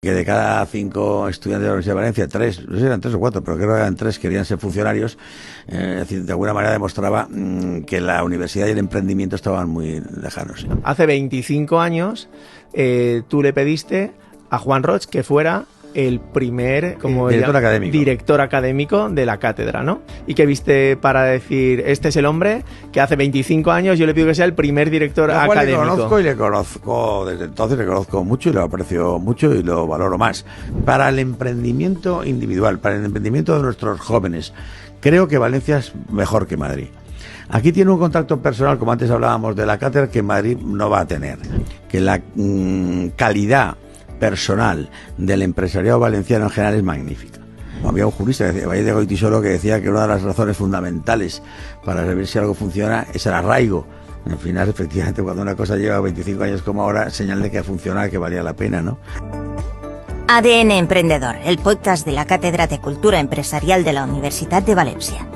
que de cada 5 estudiantes de la Universidad de Valencia, 3, no sé si eran 3 o 4, pero creo que eran 3, querían ser funcionarios. Es decir, de alguna manera demostraba que la universidad y el emprendimiento estaban muy lejanos. Hace 25 años tú le pediste a Juan Roig que fuera el primer director académico de la cátedra, ¿no? ¿Y qué viste para decir, este es el hombre que hace 25 años yo le pido que sea el primer director académico? Le conozco, desde entonces le conozco mucho y lo aprecio mucho y lo valoro más. Para el emprendimiento individual, para el emprendimiento de nuestros jóvenes, creo que Valencia es mejor que Madrid. Aquí tiene un contacto personal, como antes hablábamos de la cátedra, que Madrid no va a tener. Que la calidad personal del empresariado valenciano en general es magnífica. Había un jurista, Valle de Goytisolo, que decía que una de las razones fundamentales para saber si algo funciona es el arraigo. Al final, efectivamente, cuando una cosa lleva 25 años como ahora, señal de que funciona, que valía la pena, ¿no? ADN Emprendedor, el podcast de la Cátedra de Cultura Empresarial de la Universitat de Valencia.